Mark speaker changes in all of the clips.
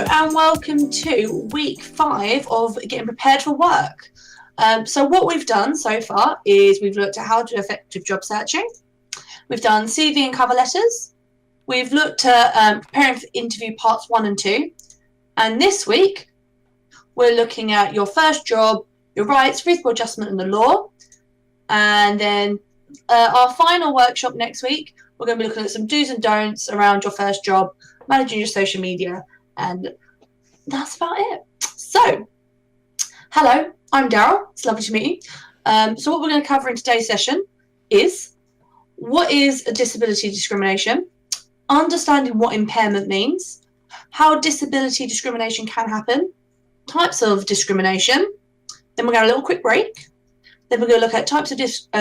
Speaker 1: And welcome to week 5 of getting prepared for work. So what we've done so far is we've looked at how to do effective job searching. We've done CV and cover letters. We've looked at preparing for interview parts 1 and 2. And this week, we're looking at your first job, your rights, reasonable adjustment and the law. And then our final workshop next week, we're going to be looking at some do's and don'ts around your first job, managing your social media, and that's about it. So, hello, I'm Daryl. It's lovely to meet you. So what we're going to cover in today's session is what is a disability discrimination, understanding what impairment means, how disability discrimination can happen, types of discrimination, then we're going to have a little quick break, then we're going to look at types of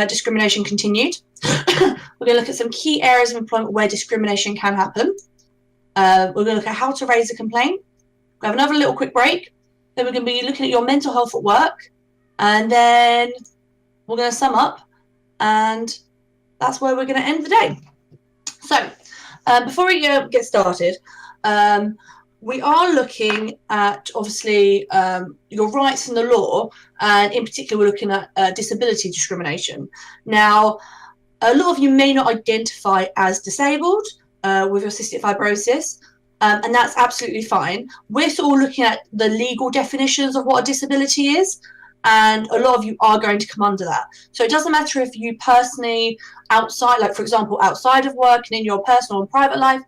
Speaker 1: discrimination continued, we're going to look at some key areas of employment where discrimination can happen, we're going to look at how to raise a complaint, we'll have another little quick break, then we're going to be looking at your mental health at work, and then we're going to sum up, and that's where we're going to end the day. So, before we get started, we are looking at, obviously, your rights in the law, and in particular, we're looking at disability discrimination. Now, a lot of you may not identify as disabled with your cystic fibrosis, and that's absolutely fine. We're sort of looking at the legal definitions of what a disability is, and a lot of you are going to come under that. So it doesn't matter if you personally, outside, like for example, outside of work and in your personal and private life,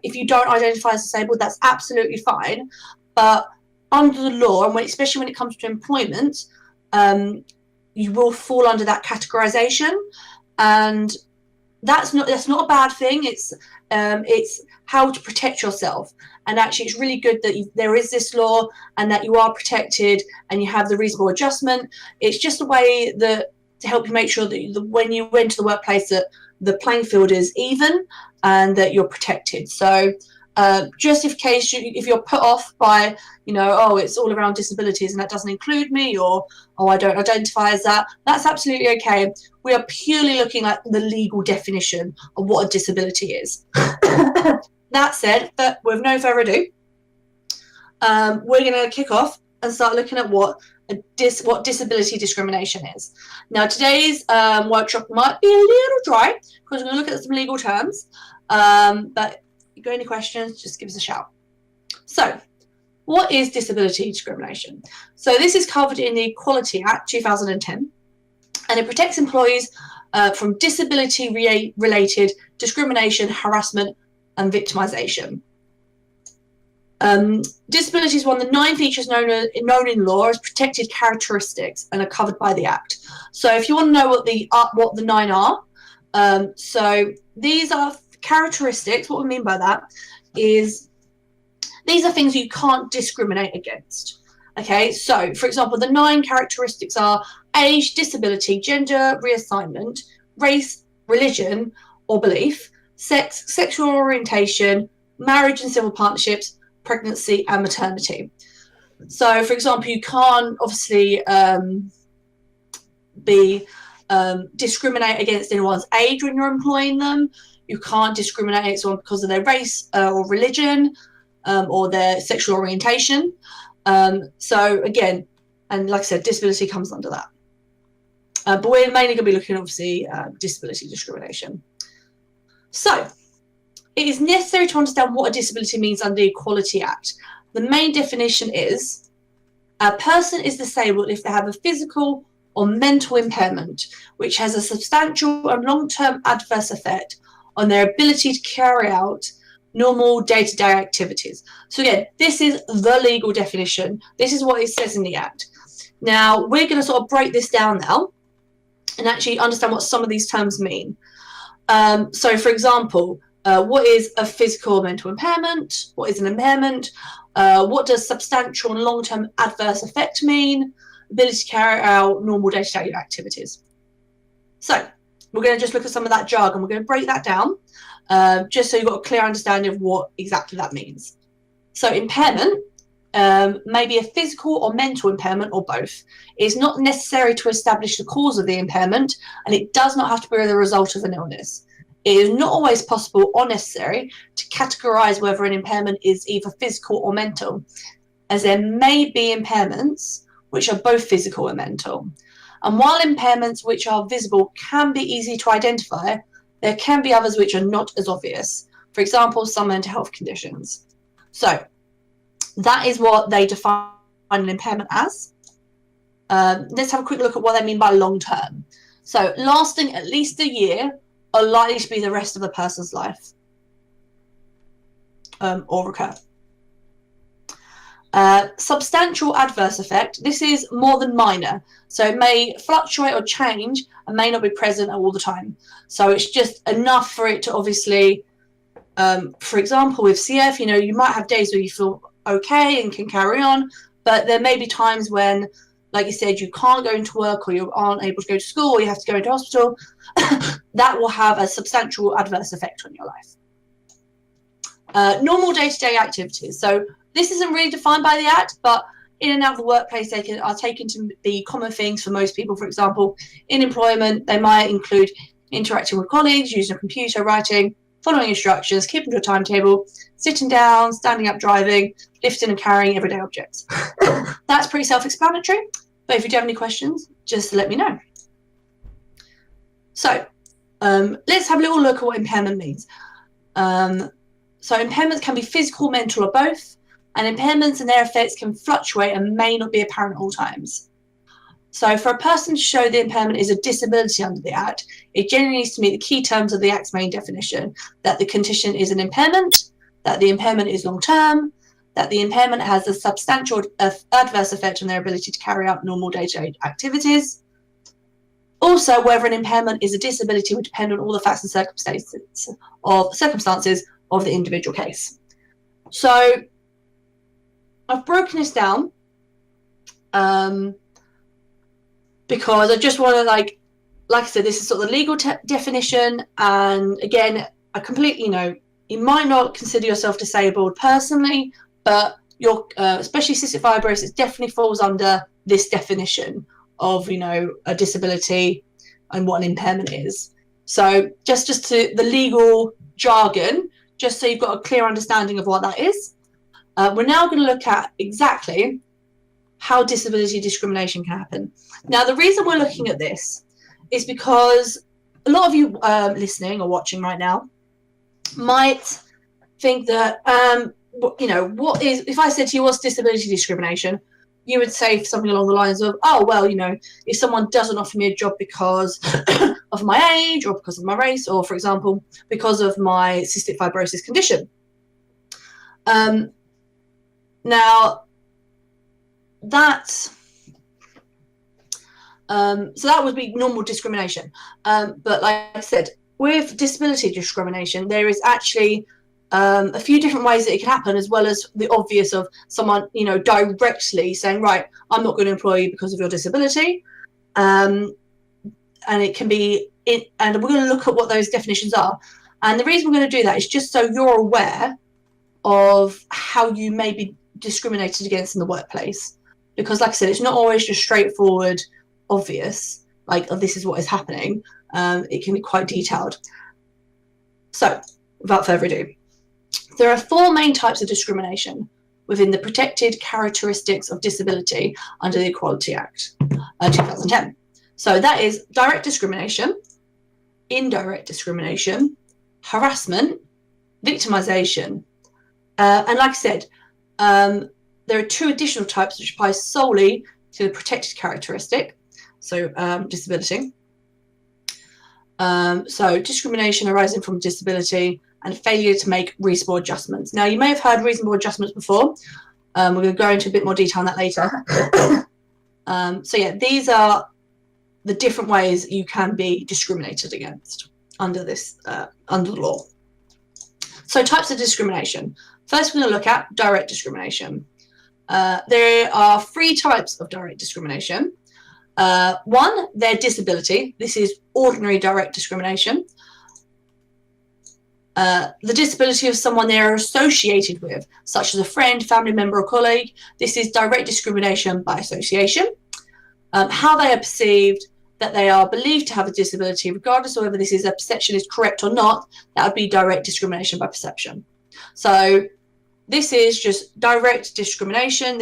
Speaker 1: if you don't identify as disabled, that's absolutely fine. But under the law, and especially when it comes to employment, you will fall under that categorization, and that's not a bad thing. It's how to protect yourself, and actually it's really good that there is this law and that you are protected and you have the reasonable adjustment. It's just a way that to help you make sure that when you enter the workplace that the playing field is even and that you're protected. So just in case if you're put off by, oh, it's all around disabilities and that doesn't include me, or, oh, I don't identify as that, that's absolutely okay. We are purely looking at the legal definition of what a disability is. That said, but with no further ado, we're going to kick off and start looking at what disability discrimination is. Now, today's workshop might be a little dry because we're going to look at some legal terms, but if you got any questions, just give us a shout. So, what is disability discrimination? So this is covered in the Equality Act 2010, and it protects employees from disability-related discrimination, harassment, and victimization. Disability is one of the 9 features known in law as protected characteristics and are covered by the Act. So if you want to know what the 9 are, so these are characteristics. What we mean by that is these are things you can't discriminate against. Okay, so for example, the 9 characteristics are age, disability, gender reassignment, race, religion or belief, sex, sexual orientation, marriage and civil partnerships, pregnancy and maternity. So for example, you can't obviously discriminate against anyone's age when you're employing them. You can't discriminate against someone because of their race or religion or their sexual orientation. So again, and like I said, disability comes under that. But we're mainly going to be looking at, obviously, disability discrimination. So, it is necessary to understand what a disability means under the Equality Act. The main definition is a person is disabled if they have a physical or mental impairment which has a substantial and long-term adverse effect on their ability to carry out normal day-to-day activities. So again, this is the legal definition. This is what it says in the Act. Now, we're going to sort of break this down now and actually understand what some of these terms mean. So, for example, what is a physical or mental impairment? What is an impairment? What does substantial and long-term adverse effect mean? Ability to carry out normal day-to-day activities. So, we're going to just look at some of that jargon. We're going to break that down just so you've got a clear understanding of what exactly that means. So, impairment may be a physical or mental impairment or both. It is not necessary to establish the cause of the impairment, and it does not have to be the result of an illness. it is not always possible or necessary to categorise whether an impairment is either physical or mental, as there may be impairments which are both physical and mental. And while impairments which are visible can be easy to identify, there can be others which are not as obvious. For example, some mental health conditions. So that is what they define an impairment as. Let's have a quick look at what they mean by long term. So lasting at least a year or likely to be the rest of the person's life or recur. Substantial adverse effect. This is more than minor, so it may fluctuate or change and may not be present all the time. So it's just enough for it to obviously, for example, with CF, you might have days where you feel okay and can carry on, but there may be times when, like you said, you can't go into work or you aren't able to go to school or you have to go into hospital. That will have a substantial adverse effect on your life. Normal day-to-day activities. So this isn't really defined by the Act, but in and out of the workplace, they are taken to be common things for most people. For example, in employment, they might include interacting with colleagues, using a computer, writing, following instructions, keeping to a timetable, sitting down, standing up, driving, lifting and carrying everyday objects. That's pretty self-explanatory, but if you do have any questions, just let me know. So let's have a little look at what impairment means. So impairments can be physical, mental, or both, and impairments and their effects can fluctuate and may not be apparent at all times. So for a person to show the impairment is a disability under the Act, it generally needs to meet the key terms of the Act's main definition: that the condition is an impairment, that the impairment is long-term, that the impairment has a substantial adverse effect on their ability to carry out normal day-to-day activities. Also, whether an impairment is a disability would depend on all the facts and circumstances of the individual case. So I've broken this down because I just want to, like I said, this is sort of the legal definition. And again, I completely, you might not consider yourself disabled personally, but your especially cystic fibrosis definitely falls under this definition of, a disability and what an impairment is. So just to the legal jargon, just so you've got a clear understanding of what that is. We're now going to look at exactly how disability discrimination can happen. Now, the reason we're looking at this is because a lot of you listening or watching right now might think that, what is, if I said to you, what's disability discrimination? You would say something along the lines of, oh, well, if someone doesn't offer me a job because of my age or because of my race or, for example, because of my cystic fibrosis condition. Now, so that would be normal discrimination. But like I said, with disability discrimination, there is actually a few different ways that it can happen, as well as the obvious of someone, directly saying, right, I'm not going to employ you because of your disability. And it can be, and we're going to look at what those definitions are. And the reason we're going to do that is just so you're aware of how you may be discriminated against in the workplace. Because like I said, it's not always just straightforward, obvious, like, oh, this is what is happening. It can be quite detailed. So without further ado, there are 4 main types of discrimination within the protected characteristics of disability under the Equality Act 2010. So that is direct discrimination, indirect discrimination, harassment, victimization. And like I said, there are 2 additional types which apply solely to the protected characteristic, so disability. So discrimination arising from disability and failure to make reasonable adjustments. Now, you may have heard reasonable adjustments before. We're going to go into a bit more detail on that later. So yeah, these are the different ways you can be discriminated against under this under the law. So types of discrimination. First, we're going to look at direct discrimination. There are 3 types of direct discrimination. One, their disability. This is ordinary direct discrimination. The disability of someone they are associated with, such as a friend, family member, or colleague. This is direct discrimination by association. How they are perceived, that they are believed to have a disability, regardless of whether this is a perception is correct or not, that would be direct discrimination by perception. So this is just direct discrimination.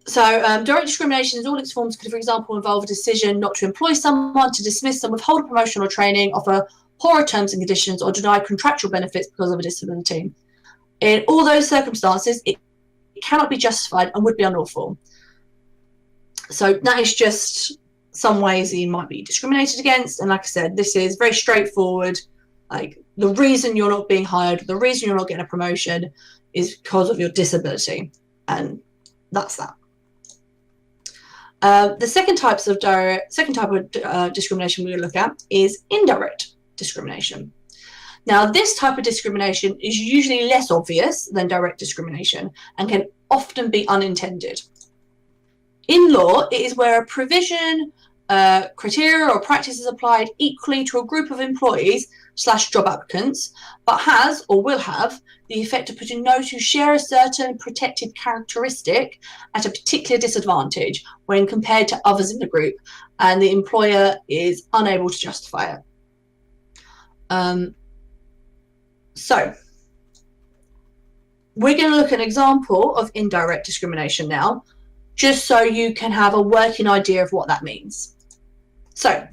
Speaker 1: Direct discrimination in all its forms could, for example, involve a decision not to employ someone, to dismiss them, withhold a promotion or training, offer poorer terms and conditions, or deny contractual benefits because of a disability. In all those circumstances, it cannot be justified and would be unlawful. So that is just some ways that you might be discriminated against. And like I said, this is very straightforward. Like, the reason you're not being hired, the reason you're not getting a promotion is because of your disability. And that's that. The second type of discrimination we're going to look at is indirect discrimination. Now, this type of discrimination is usually less obvious than direct discrimination and can often be unintended. In law, it is where a provision, criteria or practice is applied equally to a group of employees / job applicants, but has or will have the effect of putting those who share a certain protected characteristic at a particular disadvantage when compared to others in the group, and the employer is unable to justify it. So we're going to look at an example of indirect discrimination now, just so you can have a working idea of what that means. So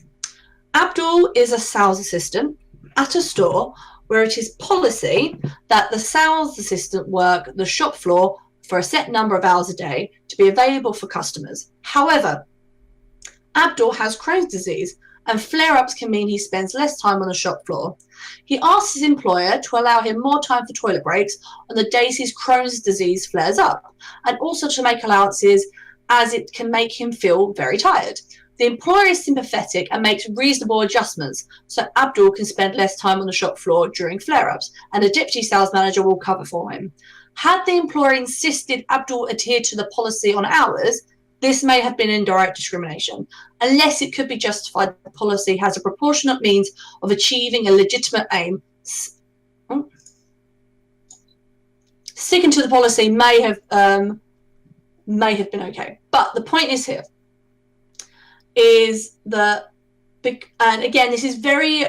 Speaker 1: Abdul is a sales assistant at a store where it is policy that the sales assistant work the shop floor for a set number of hours a day to be available for customers. However, Abdul has Crohn's disease, and flare-ups can mean he spends less time on the shop floor. He asks his employer to allow him more time for toilet breaks on the days his Crohn's disease flares up, and also to make allowances as it can make him feel very tired. The employer is sympathetic and makes reasonable adjustments so Abdul can spend less time on the shop floor during flare-ups, and a deputy sales manager will cover for him. Had the employer insisted Abdul adhere to the policy on hours, this may have been indirect discrimination, unless it could be justified that the policy has a proportionate means of achieving a legitimate aim. Sticking to the policy may have been okay. But the point is here is that, and again, this is very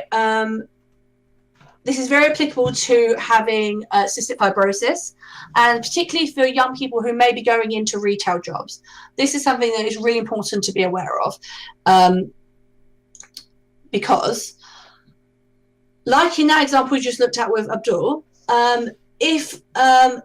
Speaker 1: applicable to having cystic fibrosis, and particularly for young people who may be going into retail jobs. This is something that is really important to be aware of, because, like in that example we just looked at with Abdul, if an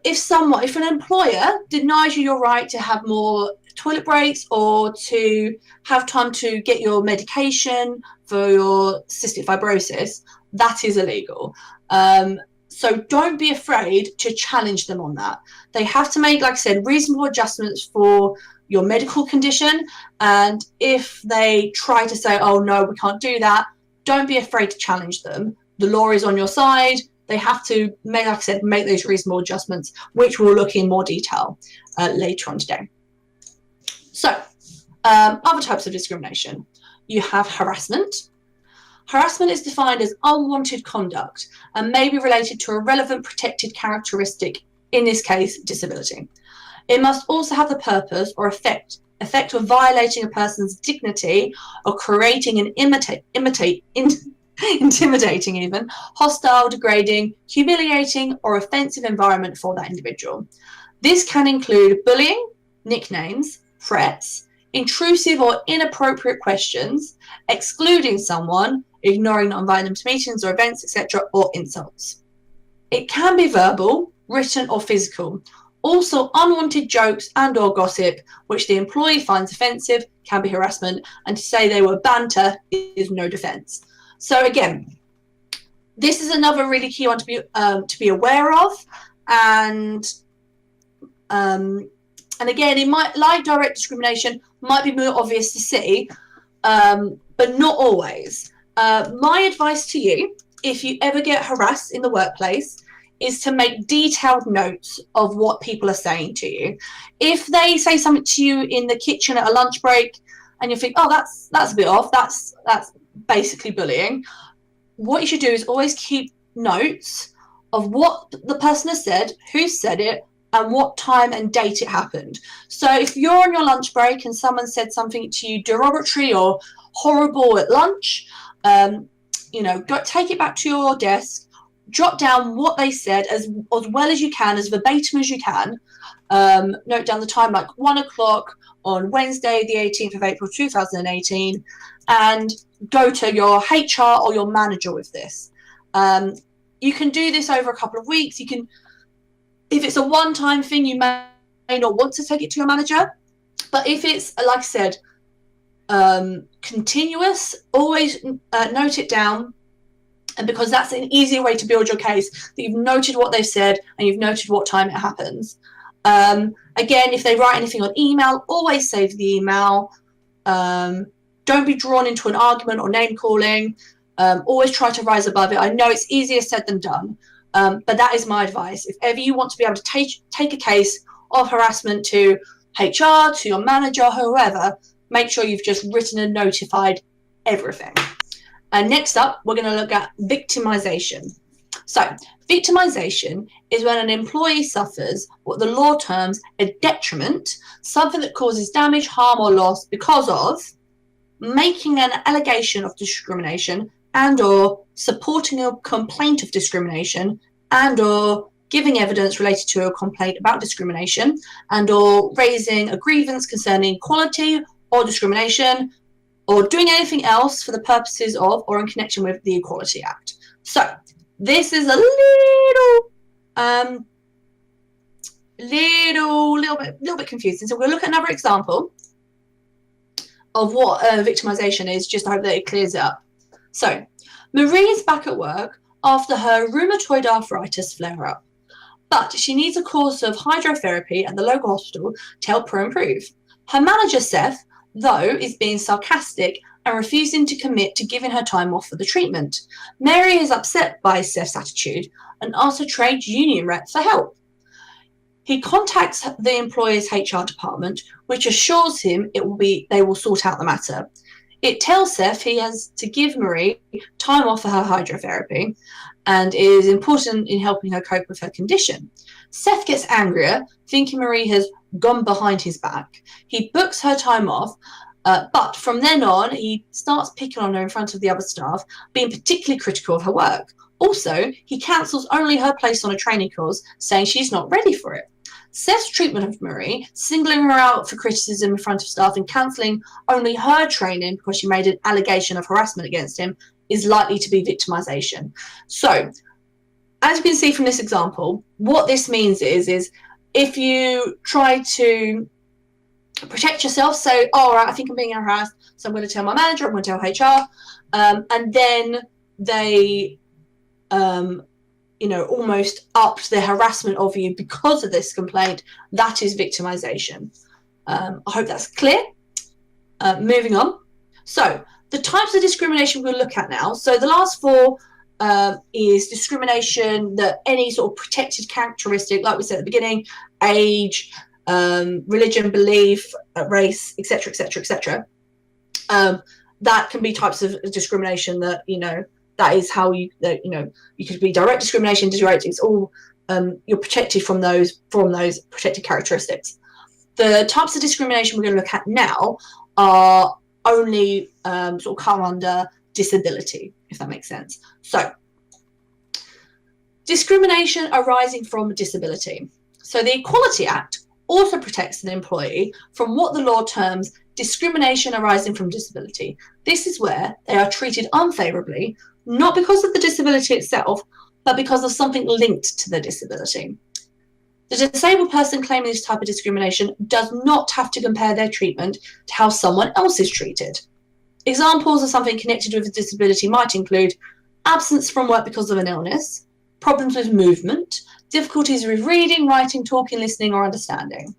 Speaker 1: employer denies you your right to have more toilet breaks or to have time to get your medication for your cystic fibrosis, that is illegal. So don't be afraid to challenge them on that. They have to make, like I said, reasonable adjustments for your medical condition. And if they try to say, oh, no, we can't do that, don't be afraid to challenge them. The law is on your side. They have to, like I said, make those reasonable adjustments, which we'll look in more detail later on today. So, other types of discrimination. You have harassment. Harassment is defined as unwanted conduct and may be related to a relevant protected characteristic, in this case, disability. It must also have the purpose or effect of violating a person's dignity or creating an intimidating even, hostile, degrading, humiliating, or offensive environment for that individual. This can include bullying, nicknames, threats, intrusive or inappropriate questions, excluding someone, ignoring non-violent meetings or events, etc., or insults. It can be verbal, written, or physical. Also, unwanted jokes and or gossip, which the employee finds offensive, can be harassment, and to say they were banter is no defense. So again, this is another really key one to be aware of, and again, it might, like direct discrimination, might be more obvious to see, but not always. My advice to you, if you ever get harassed in the workplace, is to make detailed notes of what people are saying to you. If they say something to you in the kitchen at a lunch break, and you think, oh, that's a bit off, that's basically bullying, what you should do is always keep notes of what the person has said, who said it, and what time and date it happened. So if you're on your lunch break and someone said something to you derogatory or horrible at lunch, go take it back to your desk, jot down what they said as well as you can, as verbatim as you can. Note down the time, like 1 o'clock on Wednesday, the 18th of April, 2018, and go to your HR or your manager with this. You can do this over a couple of weeks. You can, if it's a one-time thing, you may not want to take it to your manager. But if it's, like I said, continuous, always note it down. And because that's an easier way to build your case, that you've noted what they've said and you've noted what time it happens. Again, if they write anything on email, always save the email. Don't be drawn into an argument or name calling. Always try to rise above it. I know it's easier said than done, but that is my advice. If ever you want to be able to take a case of harassment to HR, to your manager, whoever, make sure you've just written and notified everything. And next up, we're going to look at victimization. So, victimization is when an employee suffers what the law terms a detriment, something that causes damage, harm, or loss because of making an allegation of discrimination and or supporting a complaint of discrimination and or giving evidence related to a complaint about discrimination and or raising a grievance concerning equality or discrimination or doing anything else for the purposes of or in connection with the Equality Act. So this is a little bit confusing. So we'll look at another example of what victimization is, just to hope that it clears it up. So Marie is back at work after her rheumatoid arthritis flare-up, but she needs a course of hydrotherapy at the local hospital to help her improve. Her manager, Seth, though, is being sarcastic and refusing to commit to giving her time off for the treatment. Mary is upset by Seth's attitude and asks a trade union rep for help. He contacts the employer's HR department, which assures him they will sort out the matter. It tells Seth he has to give Marie time off for her hydrotherapy and is important in helping her cope with her condition. Seth gets angrier, thinking Marie has gone behind his back. He books her time off, but from then on, he starts picking on her in front of the other staff, being particularly critical of her work. Also, he cancels only her place on a training course, saying she's not ready for it. Seth's treatment of Marie, singling her out for criticism in front of staff and cancelling only her training because she made an allegation of harassment against him, is likely to be victimization. So, as you can see from this example, what this means is if you try to protect yourself, say, all right, I think I'm being harassed, so I'm going to tell my manager, I'm going to tell HR, and then they almost upped the harassment of you because of this complaint, that is victimization. I hope that's clear. Moving on. So the types of discrimination we'll look at now. So the last four is discrimination that any sort of protected characteristic, like we said at the beginning, age, religion, belief, race, etc., etc., etc. That can be types of discrimination that, that is how you could be direct discrimination, indirect. It's all you're protected from those protected characteristics. The types of discrimination we're going to look at now are only sort of come under disability, if that makes sense. So, discrimination arising from disability. So the Equality Act also protects an employee from what the law terms discrimination arising from disability. This is where they are treated unfavourably, not because of the disability itself, but because of something linked to the disability. The disabled person claiming this type of discrimination does not have to compare their treatment to how someone else is treated. Examples of something connected with a disability might include absence from work because of an illness, problems with movement, difficulties with reading, writing, talking, listening, or understanding.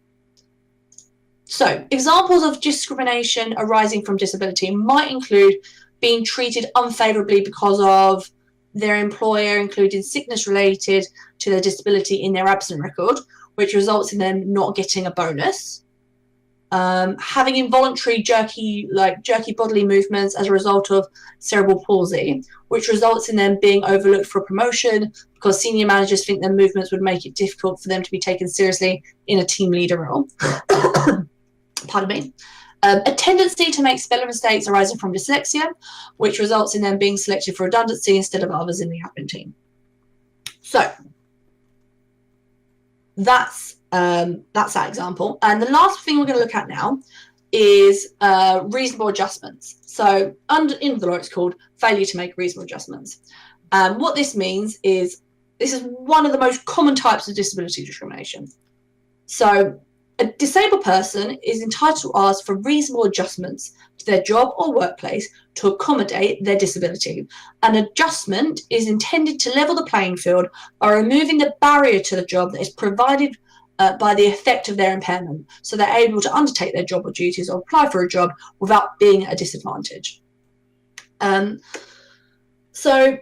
Speaker 1: So, examples of discrimination arising from disability might include being treated unfavourably because of their employer, including sickness related to their disability in their absent record, which results in them not getting a bonus. having involuntary jerky bodily movements as a result of cerebral palsy, which results in them being overlooked for promotion because senior managers think their movements would make it difficult for them to be taken seriously in a team leader role. Pardon me. A tendency to make spelling mistakes arising from dyslexia, which results in them being selected for redundancy instead of others in the admin team. So that's that example. And the last thing we're going to look at now is reasonable adjustments. So in the law, it's called failure to make reasonable adjustments. What this means is this is one of the most common types of disability discrimination. So a disabled person is entitled to ask for reasonable adjustments to their job or workplace to accommodate their disability. An adjustment is intended to level the playing field by removing the barrier to the job that is provided by the effect of their impairment, so they're able to undertake their job or duties or apply for a job without being at a disadvantage. So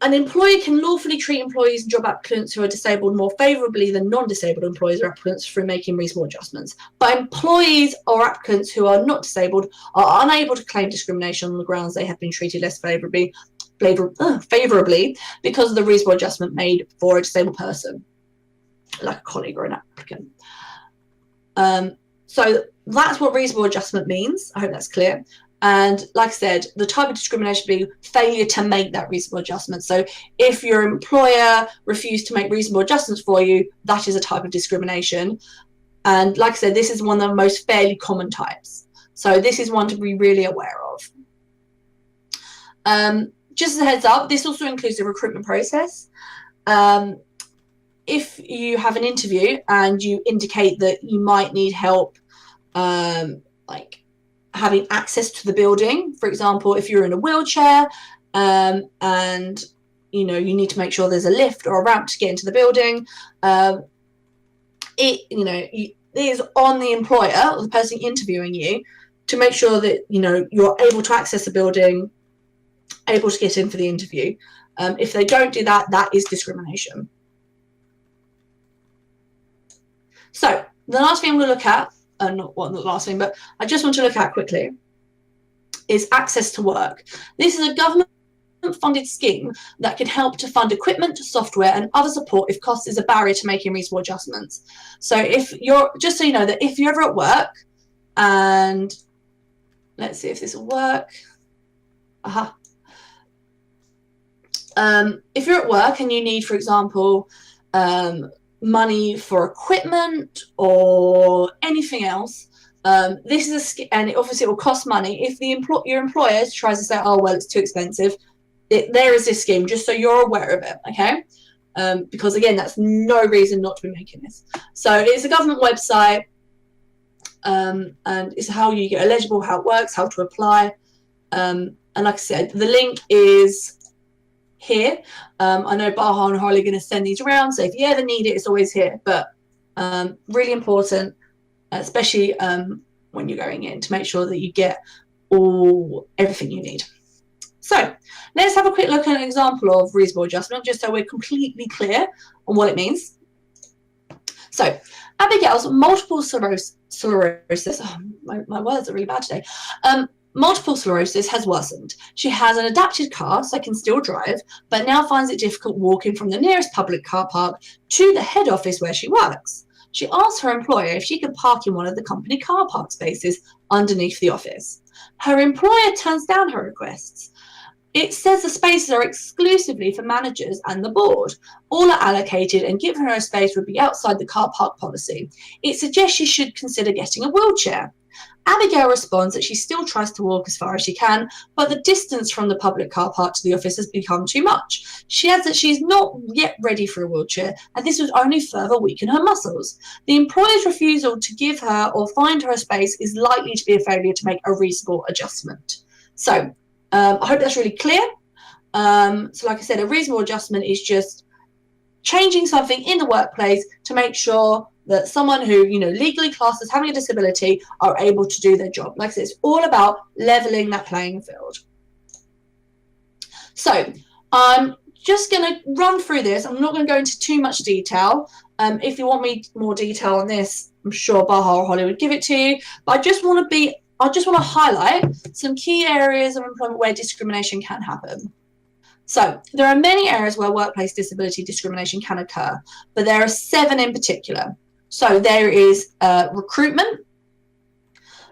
Speaker 1: an employer can lawfully treat employees and job applicants who are disabled more favourably than non-disabled employees or applicants through making reasonable adjustments. But employees or applicants who are not disabled are unable to claim discrimination on the grounds they have been treated less favourably because of the reasonable adjustment made for a disabled person, like a colleague or an applicant. So that's what reasonable adjustment means. I hope that's clear. And like I said, the type of discrimination would be failure to make that reasonable adjustment. So if your employer refused to make reasonable adjustments for you, that is a type of discrimination. And like I said, this is one of the most fairly common types. So this is one to be really aware of. Just as a heads up, this also includes the recruitment process. If you have an interview and you indicate that you might need help, like having access to the building, for example, if you're in a wheelchair and you need to make sure there's a lift or a ramp to get into the building, it is on the employer or the person interviewing you to make sure that you're able to access the building, able to get in for the interview. If they don't do that, that is discrimination. So the last thing I'm going to look at, not the last thing, but I just want to look at quickly, is access to work. This is a government-funded scheme that can help to fund equipment, software, and other support if cost is a barrier to making reasonable adjustments. So just so you know that if you're ever at work, and let's see if this will work. If you're at work and you need, for example, money for equipment or anything else, this is and obviously it will cost money. If your employer tries to say, oh well, it's too expensive, there is this scheme, just so you're aware of it, okay? Because again, that's no reason not to be making this. So it's a government website, and it's how you get eligible, how it works, how to apply, and like I said, the link is here. I know Baha and Harley are going to send these around, so if you ever need it, it's always here. But really important, especially when you're going in, to make sure that you get everything you need. So let's have a quick look at an example of reasonable adjustment, just so we're completely clear on what it means. So Abigail's multiple sclerosis, my words are really bad today. Multiple sclerosis has worsened. She has an adapted car, so can still drive, but now finds it difficult walking from the nearest public car park to the head office where she works. She asks her employer if she could park in one of the company car park spaces underneath the office. Her employer turns down her requests. It says the spaces are exclusively for managers and the board. All are allocated, and giving her a space would be outside the car park policy. It suggests she should consider getting a wheelchair. Abigail responds that she still tries to walk as far as she can, but the distance from the public car park to the office has become too much. She adds that she is not yet ready for a wheelchair, and this would only further weaken her muscles. The employer's refusal to give her or find her a space is likely to be a failure to make a reasonable adjustment. So I hope that's really clear. So like I said, a reasonable adjustment is just changing something in the workplace to make sure that someone who, legally classed as having a disability are able to do their job. Like I said, it's all about leveling that playing field. So I'm just going to run through this. I'm not going to go into too much detail. If you want me more detail on this, I'm sure Baha or Holly would give it to you. But I just want to highlight some key areas of employment where discrimination can happen. So there are many areas where workplace disability discrimination can occur, but there are 7 in particular. So there is recruitment.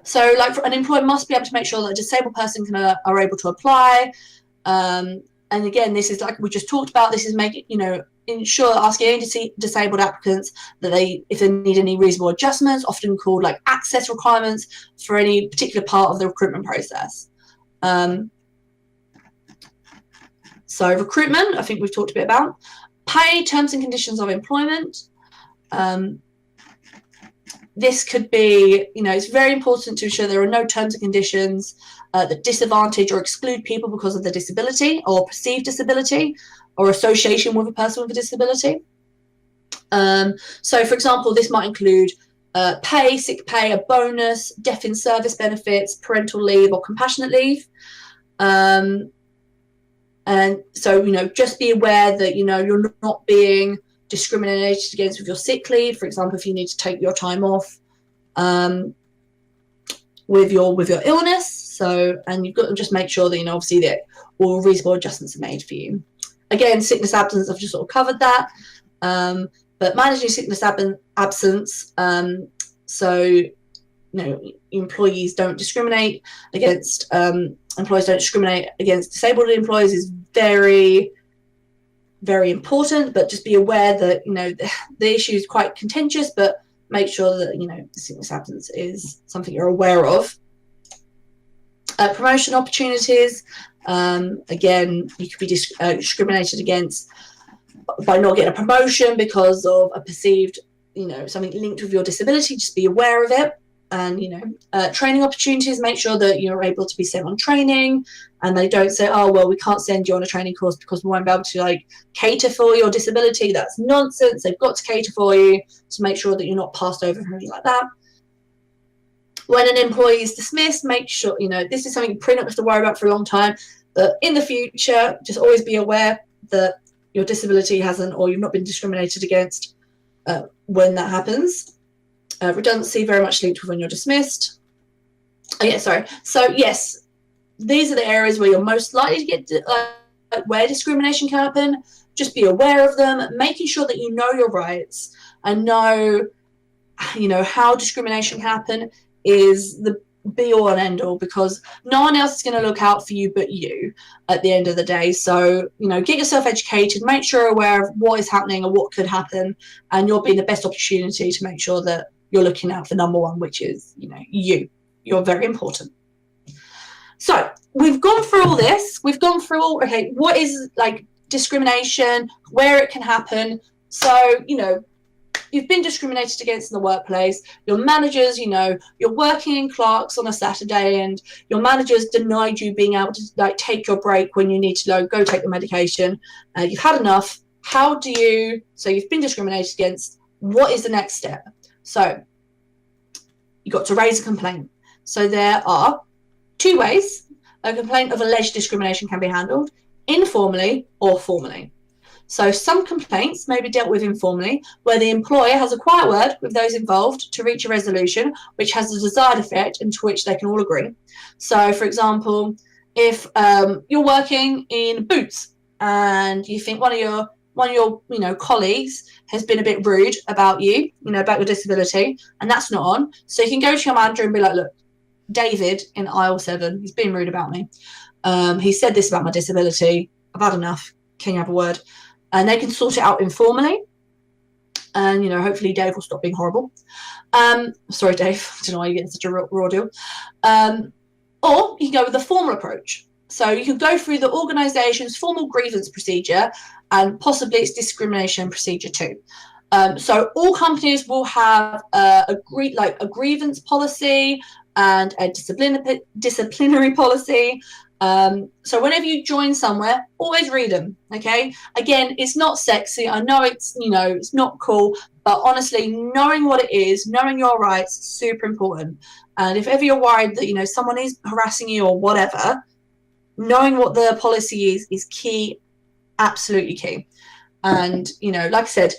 Speaker 1: So like an employer must be able to make sure that a disabled person are able to apply. And again, this is like we just talked about, this is making, ensure asking any disabled applicants that if they need any reasonable adjustments, often called like access requirements for any particular part of the recruitment process. So recruitment, I think we've talked a bit about. Pay, terms and conditions of employment. This could be, it's very important to ensure there are no terms and conditions that disadvantage or exclude people because of their disability or perceived disability or association with a person with a disability. So, for example, this might include pay, sick pay, a bonus, death in service benefits, parental leave or compassionate leave. And so, just be aware that, you're not being discriminated against with your sick leave. For example, if you need to take your time off with your illness. So, and you've got to just make sure that, obviously that all reasonable adjustments are made for you. Again, sickness absence, I've just sort of covered that. But managing sickness absence, so, employees don't discriminate against, employees don't discriminate against disabled employees is very, very important, but just be aware that, the issue is quite contentious, but make sure that, sickness absence is something you're aware of. Promotion opportunities, again, you could be discriminated against by not getting a promotion because of a perceived, something linked with your disability. Just be aware of it. And, training opportunities, make sure that you're able to be sent on training and they don't say, oh, well, we can't send you on a training course because we won't be able to cater for your disability. That's nonsense. They've got to cater for you to make sure that you're not passed over or anything like that. When an employee is dismissed, make sure, this is something you pretty not have to worry about for a long time, but in the future, just always be aware that your disability hasn't, or you've not been discriminated against when that happens. Redundancy, very much linked with when you're dismissed. So yes, these are the areas where you're most likely to get where discrimination can happen. Just be aware of them, making sure that you know your rights and know, how discrimination can happen is the be all and end all, because no one else is going to look out for you but you at the end of the day. So, get yourself educated, make sure you're aware of what is happening and what could happen, and you'll be in the best opportunity to make sure that you're looking out for number one, which is, you're very important. So we've gone through all this. We've gone through okay, what is discrimination, where it can happen. So, you've been discriminated against in the workplace. Your managers, you're working in Clark's on a Saturday and your managers denied you being able to take your break when you need to go take the medication. You've had enough. So you've been discriminated against. What is the next step? So you got to raise a complaint. So there are 2 ways a complaint of alleged discrimination can be handled: informally or formally. So some complaints may be dealt with informally, where the employer has a quiet word with those involved to reach a resolution which has the desired effect and to which they can all agree. So, for example, if you're working in Boots and you think one of your colleagues has been a bit rude about you, about your disability, and that's not on, so you can go to your manager and be like, look, David in aisle 7, he's been rude about me. He said this about my disability. I've had enough. Can you have a word? And they can sort it out informally. And, hopefully Dave will stop being horrible. Sorry, Dave. I don't know why you're getting such a raw deal. Or you can go with the formal approach. So you can go through the organisation's formal grievance procedure, and possibly its discrimination procedure too. So all companies will have a grievance policy and a disciplinary policy. So whenever you join somewhere, always read them. Okay. Again, it's not sexy. I know it's not cool, but honestly, knowing what it is, knowing your rights, is super important. And if ever you're worried that, someone is harassing you or whatever, knowing what the policy is key, absolutely key. And, like I said,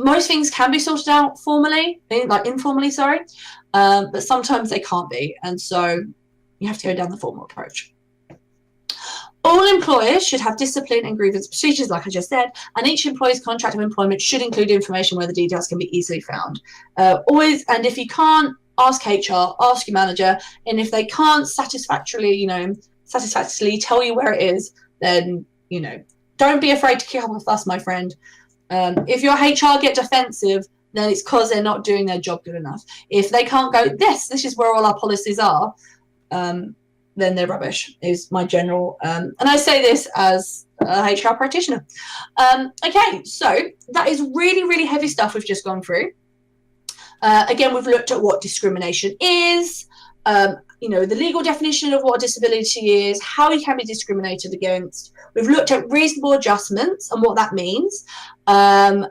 Speaker 1: most things can be sorted out formally, like informally, sorry, but sometimes they can't be, and so you have to go down the formal approach. All employers should have discipline and grievance procedures, like I just said, and each employee's contract of employment should include information where the details can be easily found. Always, and if you can't, ask HR, ask your manager, and if they can't satisfactorily tell you where it is, then, don't be afraid to kick up a fuss, my friend. If your HR get defensive, then it's because they're not doing their job good enough. If they can't go, this is where all our policies are, then they're rubbish, is my general, and I say this as a HR practitioner. Okay, so that is really, really heavy stuff we've just gone through. Again, we've looked at what discrimination is, the legal definition of what a disability is, how you can be discriminated against. We've looked at reasonable adjustments and what that means, and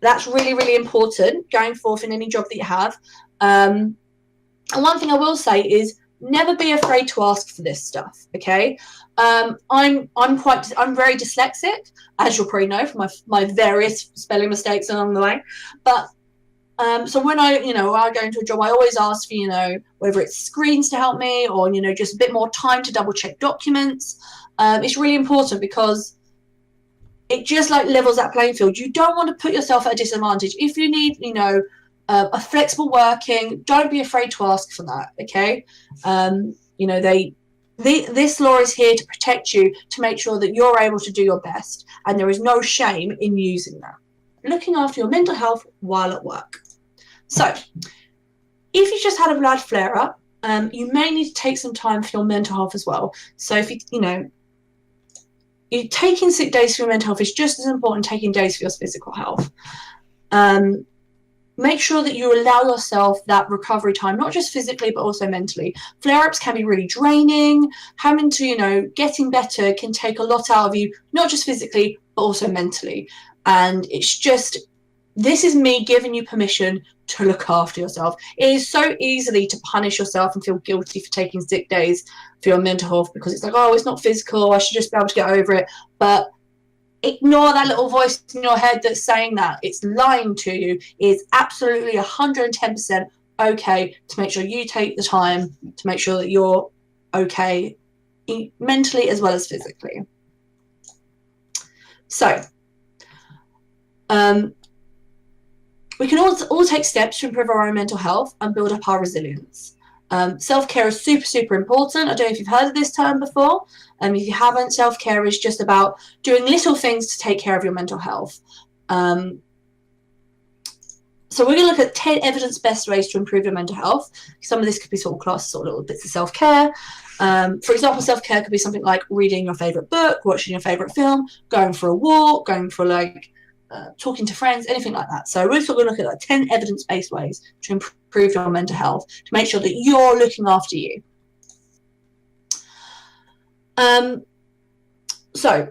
Speaker 1: that's really, really important going forth in any job that you have. And one thing I will say is, never be afraid to ask for this stuff. Okay, I'm very dyslexic, as you'll probably know from my various spelling mistakes along the way. But so when I go into a job, I always ask for whether it's screens to help me or just a bit more time to double check documents. It's really important because it just levels that playing field. You don't want to put yourself at a disadvantage. If you need a flexible working, don't be afraid to ask for that. Okay, this law is here to protect you, to make sure that you're able to do your best, and there is no shame in using that. Looking after your mental health while at work. So, if you just had a blood flare-up, you may need to take some time for your mental health as well. So, if you're taking sick days for your mental health is just as important as taking days for your physical health. Make sure that you allow yourself that recovery time, not just physically, but also mentally. Flare-ups can be really draining. Having to, getting better can take a lot out of you, not just physically, but also mentally. And this is me giving you permission to look after yourself. It is so easy to punish yourself and feel guilty for taking sick days for your mental health because it's oh, it's not physical, I should just be able to get over it. But ignore that little voice in your head that's saying that. It's lying to you. It's absolutely 110% okay to make sure you take the time to make sure that you're okay mentally as well as physically. So, we can all take steps to improve our own mental health and build up our resilience. Self-care is super, super important. I don't know if you've heard of this term before. If you haven't, self-care is just about doing little things to take care of your mental health. So we're going to look at 10 evidence-based ways to improve your mental health. Some of this could be sort of classed sort of little bits of self-care. For example, self-care could be something like reading your favourite book, watching your favourite film, going for a walk, going for talking to friends, anything like that. So we're going to look at 10 evidence-based ways to improve your mental health, to make sure that you're looking after you. So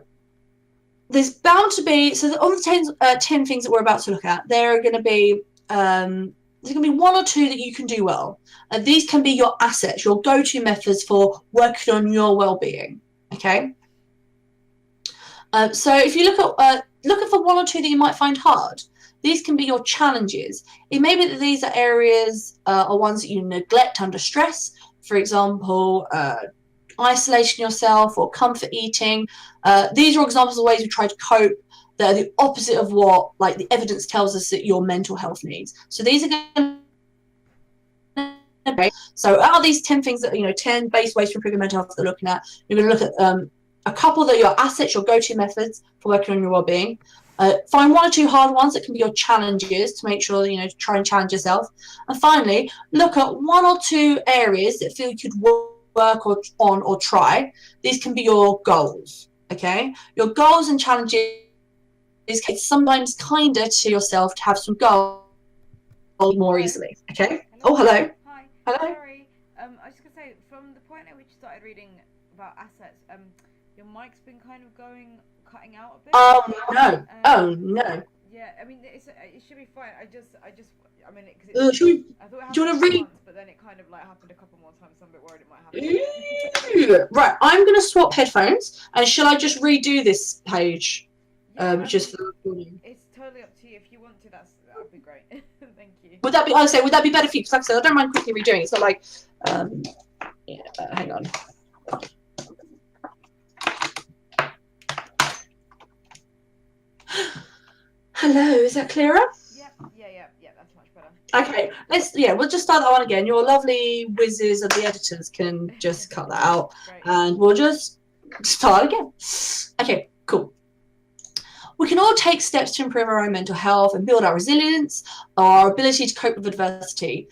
Speaker 1: there's bound to be, on the 10 things that we're about to look at, there are going to be there's going to be one or two that you can do well. These can be your assets, your go-to methods for working on your well-being. Okay. So if you look at looking for one or two that you might find hard, these can be your challenges. It may be that these are areas or ones that you neglect under stress. For example, isolating yourself or comfort eating. These are examples of ways we try to cope that are the opposite of what the evidence tells us that your mental health needs. So these are going to be, so out of these 10 things that 10 base ways to improve your mental health that we're looking at, you're going to look at a couple that are your assets, your go-to methods for working on your well-being. Find one or two hard ones that can be your challenges to make sure that to try and challenge yourself. And finally, look at one or two areas that feel you could work on or try. These can be your goals. Okay, your goals and challenges. It's sometimes kinder to yourself to have some goals more easily. Okay. Hello. Oh, hello.
Speaker 2: Hi.
Speaker 1: Hello.
Speaker 2: Sorry. I was just gonna say, from the point at which you started reading about assets, your mic's been kind of cutting out a bit.
Speaker 1: Oh no. Oh no.
Speaker 2: Yeah, I mean, it should be fine. I mean,
Speaker 1: do you
Speaker 2: want to
Speaker 1: read?
Speaker 2: Once, but then it kind of happened a couple more times. So I'm a bit worried it might happen.
Speaker 1: Right, I'm gonna swap headphones, and shall I just redo this page?
Speaker 2: Yeah,
Speaker 1: just for
Speaker 2: it's totally up to you. If you want
Speaker 1: Would that be? I would say, would that be better for you? Because like I said, I don't mind quickly redoing. It's not like, yeah, hang on. Hello, is that clearer?
Speaker 2: Yeah, that's much better.
Speaker 1: Okay, we'll just start that one again. Your lovely whizzes of the editors can just cut that out. And we'll just start again. Okay, cool. We can all take steps to improve our own mental health and build our resilience, our ability to cope with adversity.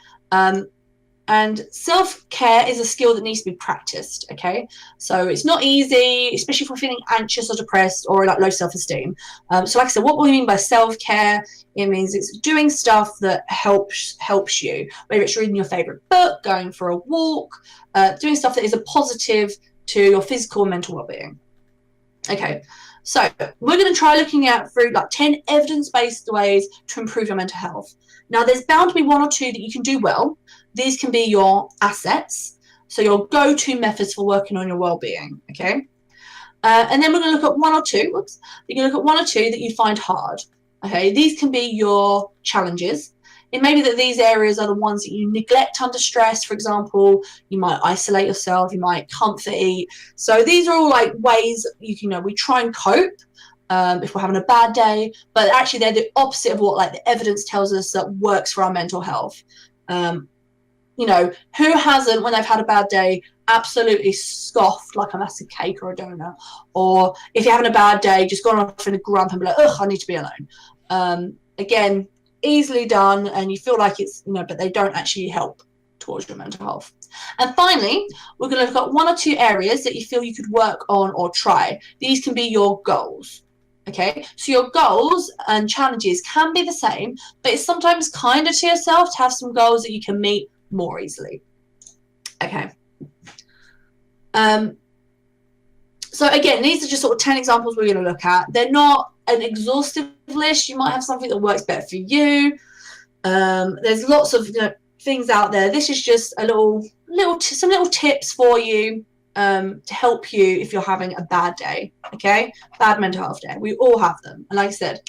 Speaker 1: And self-care is a skill that needs to be practiced, okay? So it's not easy, especially if we're feeling anxious or depressed or like low self-esteem. So like I said, what we mean by self-care, it means it's doing stuff that helps you, whether it's reading your favorite book, going for a walk, doing stuff that is a positive to your physical and mental well-being. Okay, so we're going to try looking at through like 10 evidence-based ways to improve your mental health. Now, there's bound to be one or two that you can do well. These can be your assets, so your go-to methods for working on your well-being, okay? And then we're going to look at one or two, you're going to look at one or two that you find hard, okay? These can be your challenges. It may be that these areas are the ones that you neglect under stress. For example, you might isolate yourself, you might comfort eat. So these are all like ways we try and cope if we're having a bad day, but actually they're the opposite of what like the evidence tells us that works for our mental health. Who hasn't, when they've had a bad day, absolutely scoffed like a massive cake or a donut? Or if you're having a bad day, just gone off in a grump and be like, ugh, I need to be alone. Again, easily done, and you feel like it's, but they don't actually help towards your mental health. And finally, we're going to look at one or two areas that you feel you could work on or try. These can be your goals. Okay, so your goals and challenges can be the same, but it's sometimes kinder to yourself to have some goals that you can meet more easily. Okay. So again, these are just sort of 10 examples we're going to look at. They're not an exhaustive list. You might have something that works better for you. There's lots of things out there. This is just a some little tips for you to help you if you're having a bad day. Okay, bad mental health day. We all have them, and like I said,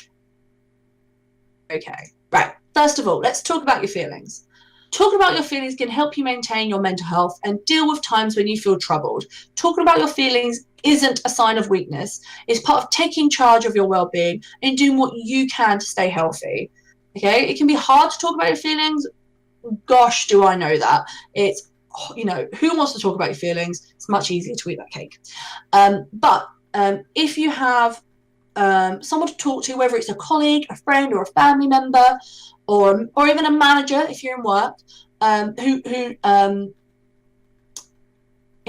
Speaker 1: okay, right. First of all, let's talk about your feelings. Talking about your feelings can help you maintain your mental health and deal with times when you feel troubled. Talking about your feelings isn't a sign of weakness. It's part of taking charge of your well-being and doing what you can to stay healthy. Okay, it can be hard to talk about your feelings. Gosh, do I know that. It's, who wants to talk about your feelings? It's much easier to eat that cake. But if you have someone to talk to, whether it's a colleague, a friend, or a family member, or even a manager if you're in work, it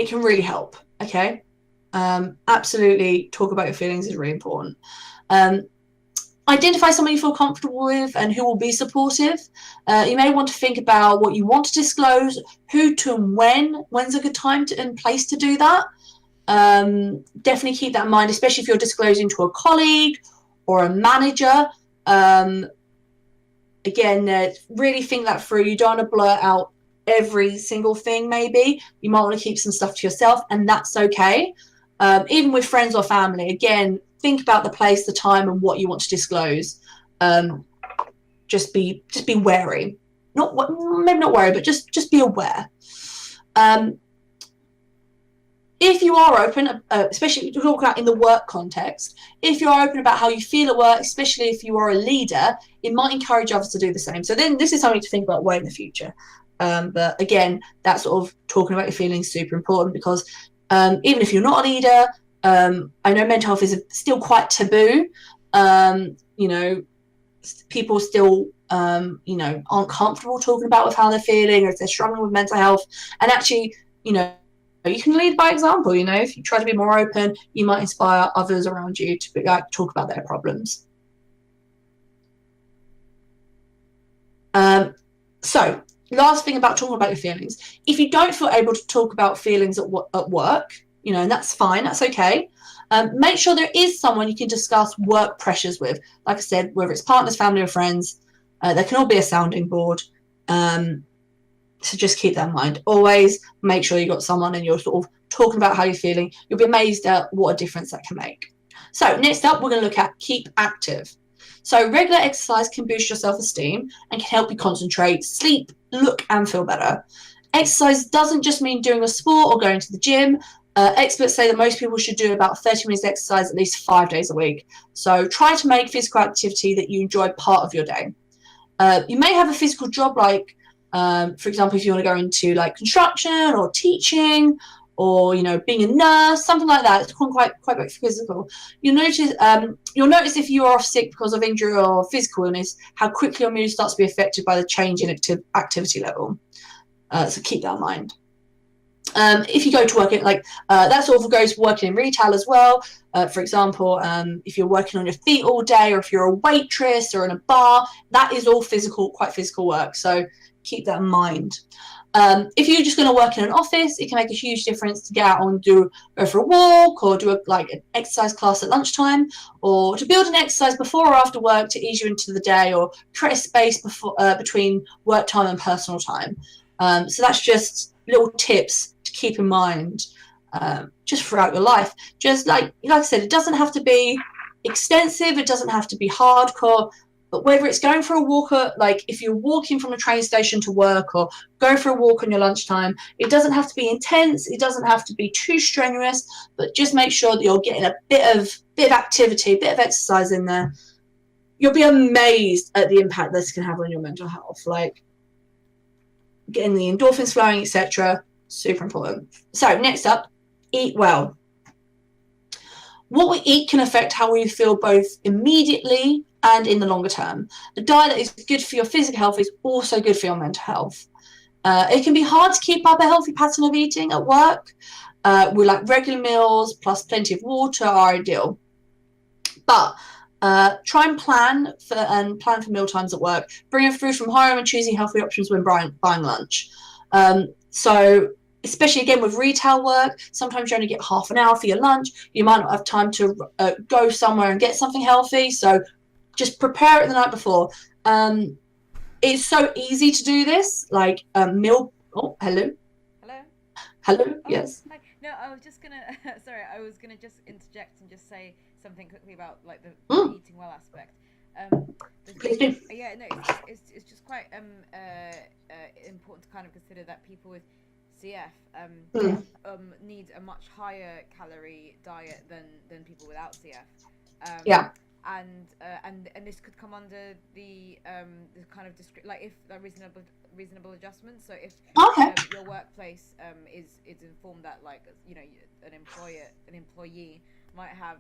Speaker 1: can really help. Okay, absolutely, talk about your feelings is really important. Identify someone you feel comfortable with and who will be supportive. You may want to think about what you want to disclose, who to and when's a good time and place to do that. Definitely keep that in mind, especially if you're disclosing to a colleague or a manager. Again, really think that through. You don't want to blurt out every single thing, maybe. You might want to keep some stuff to yourself, and that's okay. Even with friends or family, again, think about the place, the time, and what you want to disclose. Just be wary. Maybe not worry, but just be aware. If you are open, especially if you talk about in the work context, if you're open about how you feel at work, especially if you are a leader, it might encourage others to do the same. So then this is something to think about way in the future. But again, that sort of talking about your feelings is super important, because even if you're not a leader, I know mental health is still quite taboo. People still, aren't comfortable talking about with how they're feeling, or if they're struggling with mental health. And actually, you can lead by example. If you try to be more open, you might inspire others around you to talk about their problems. So last thing about talking about your feelings, if you don't feel able to talk about feelings at work, and that's fine, that's okay. Make sure there is someone you can discuss work pressures with. Like I said, whether it's partners, family, or friends, there can all be a sounding board. So just keep that in mind. Always make sure you've got someone and you're sort of talking about how you're feeling. You'll be amazed at what a difference that can make. So next up, we're going to look at keep active. So regular exercise can boost your self-esteem and can help you concentrate, sleep, look, and feel better. Exercise doesn't just mean doing a sport or going to the gym. Experts say that most people should do about 30 minutes exercise at least 5 days a week. So try to make physical activity that you enjoy part of your day. You may have a physical job like, for example, if you want to go into like construction or teaching, or being a nurse, something like that. It's quite physical. You'll notice if you are off sick because of injury or physical illness, how quickly your mood starts to be affected by the change in activity level. So keep that in mind. If you go to work that sort of goes for working in retail as well. For example, if you're working on your feet all day, or if you're a waitress or in a bar, that is all quite physical work. So keep that in mind. If you're just going to work in an office, it can make a huge difference to get out and go for a walk, or do an exercise class at lunchtime, or to build an exercise before or after work to ease you into the day, or create a space between work time and personal time. So that's just little tips to keep in mind just throughout your life. Just like I said, it doesn't have to be extensive, it doesn't have to be hardcore, but whether it's going for a walk, if you're walking from a train station to work, or go for a walk on your lunchtime, it doesn't have to be intense, it doesn't have to be too strenuous, but just make sure that you're getting a bit of activity, a bit of exercise in there. You'll be amazed at the impact this can have on your mental health, like getting the endorphins flowing, etc. Super important. So next up, eat well. What we eat can affect how we feel both immediately and in the longer term. A diet that is good for your physical health is also good for your mental health. It can be hard to keep up a healthy pattern of eating at work. Regular meals plus plenty of water are ideal. But try and plan for meal times at work. Bringing food from home and choosing healthy options when buying lunch. So especially again with retail work, sometimes you only get half an hour for your lunch. You might not have time to go somewhere and get something healthy. So just prepare it the night before. It's so easy to do this, like meal. Oh, hello.
Speaker 2: Hello.
Speaker 1: Oh, yes.
Speaker 2: Hi. No, I was just gonna. Sorry, I was gonna just interject and just say something quickly about like the eating well aspect.
Speaker 1: Please do.
Speaker 2: Yeah, no, it's just quite important to kind of consider that people with CF need a much higher calorie diet than people without CF.
Speaker 1: Yeah.
Speaker 2: And this could come under the kind of if a reasonable adjustment. So if your workplace is informed that an employee might have